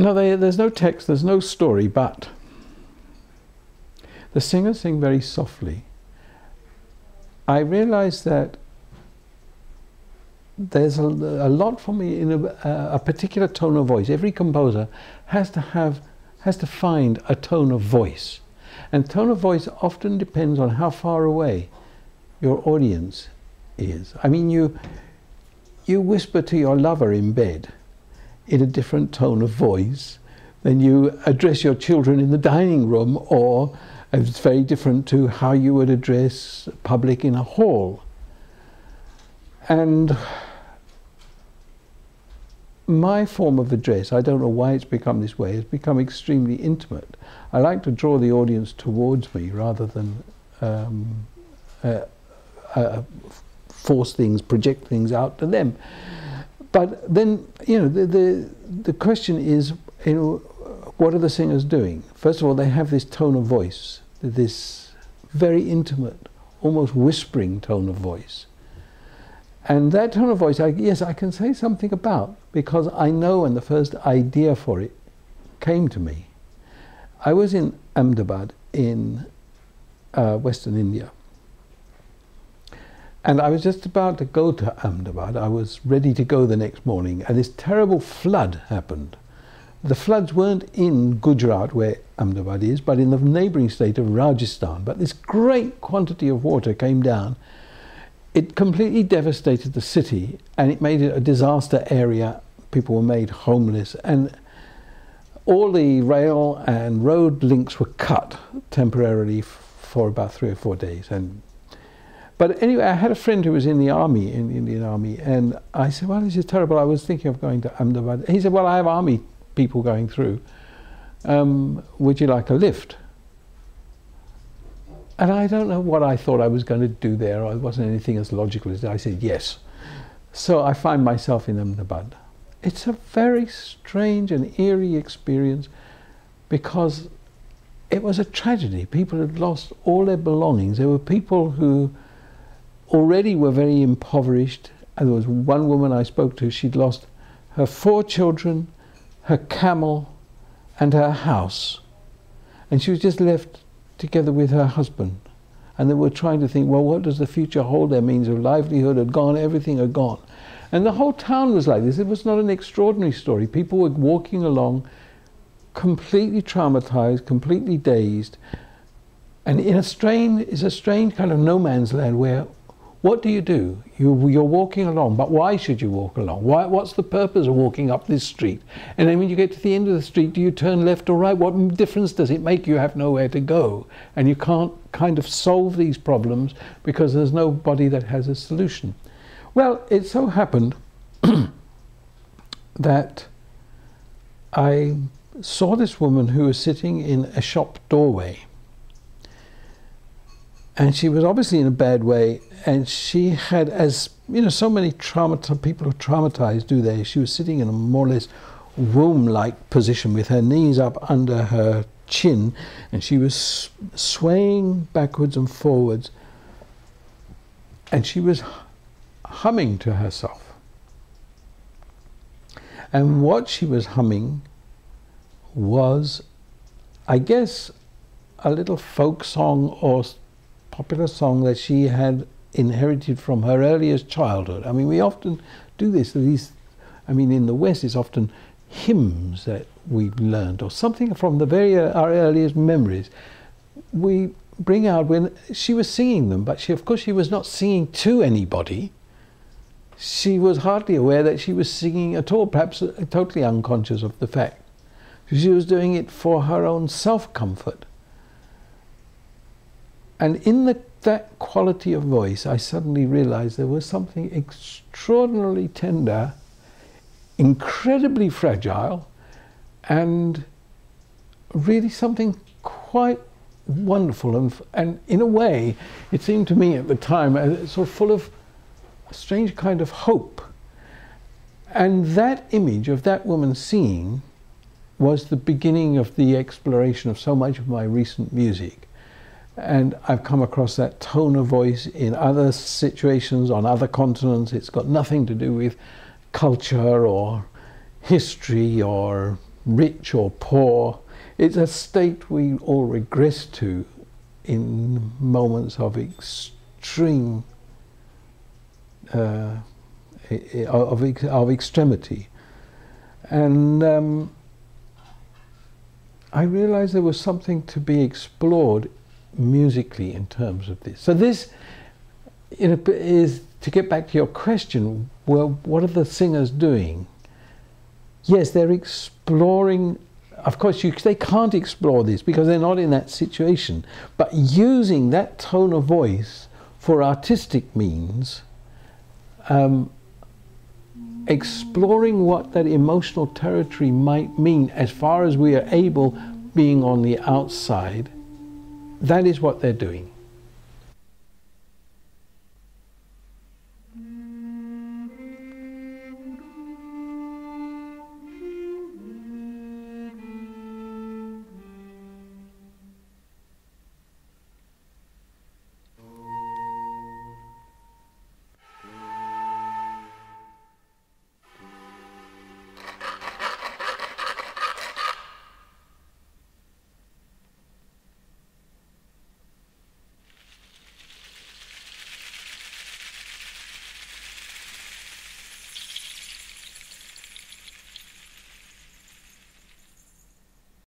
No, there's no text, there's no story, but the singers sing very softly. I realize that there's a lot for me in a particular tone of voice. Every composer has to find a tone of voice. And tone of voice often depends on how far away your audience is. I mean, you whisper to your lover in bed in a different tone of voice than you address your children in the dining room, or it's very different to how you would address public in a hall. And my form of address, I don't know why it's become this way, has become extremely intimate. I like to draw the audience towards me rather than force things, project things out to them. But then, you know, the question is, you know, what are the singers doing? First of all, they have this tone of voice, this very intimate, almost whispering tone of voice. And that tone of voice, yes, I can say something about, because I know when the first idea for it came to me. I was in Ahmedabad in Western India. And I was just about to go to Ahmedabad. I was ready to go the next morning, and this terrible flood happened. The floods weren't in Gujarat, where Ahmedabad is, but in the neighboring state of Rajasthan. But this great quantity of water came down. It completely devastated the city, and it made it a disaster area. People were made homeless, and all the rail and road links were cut temporarily for about 3 or 4 days. But anyway, I had a friend who was in the army, in the Indian Army, and I said, well, this is terrible. I was thinking of going to Ahmedabad. He said, well, I have army people going through. Would you like a lift? And I don't know what I thought I was going to do there. It wasn't anything as logical as that. I said yes. So I find myself in Ahmedabad. It's a very strange and eerie experience, because it was a tragedy. People had lost all their belongings. There were people who already were very impoverished. And there was one woman I spoke to, she'd lost her 4 children, her camel, and her house. And she was just left together with her husband. And they were trying to think, well, what does the future hold? Their means of livelihood had gone, everything had gone. And the whole town was like this. It was not an extraordinary story. People were walking along completely traumatized, completely dazed. And in it's a strange kind of no man's land where, what do? You're walking along, but why should you walk along? What's the purpose of walking up this street? And then when you get to the end of the street, do you turn left or right? What difference does it make? You have nowhere to go. And you can't kind of solve these problems because there's nobody that has a solution. Well, it so happened that I saw this woman who was sitting in a shop doorway. And she was obviously in a bad way, and she had, as you know, so many people who are traumatized do they, she was sitting in a more or less womb-like position with her knees up under her chin, and she was swaying backwards and forwards, and she was humming to herself. And what she was humming was, I guess, a little folk song or popular song that she had inherited from her earliest childhood. I mean, we often do this. I mean, in the West, it's often hymns that we've learned, or something from our earliest memories. We bring out when she was singing them, but of course, she was not singing to anybody. She was hardly aware that she was singing at all, perhaps totally unconscious of the fact. She was doing it for her own self-comfort. And in that quality of voice, I suddenly realized there was something extraordinarily tender, incredibly fragile, and really something quite wonderful. And in a way, it seemed to me at the time sort of full of a strange kind of hope. And that image of that woman singing was the beginning of the exploration of so much of my recent music. And I've come across that tone of voice in other situations on other continents. It's got nothing to do with culture or history or rich or poor. It's a state we all regress to in moments of extreme, of extremity. And I realized there was something to be explored musically in terms of this. So this, is to get back to your question, well, what are the singers doing? Yes, they're exploring. Of course, they can't explore this because they're not in that situation. But using that tone of voice for artistic means, exploring what that emotional territory might mean as far as we are able, being on the outside, that is what they're doing.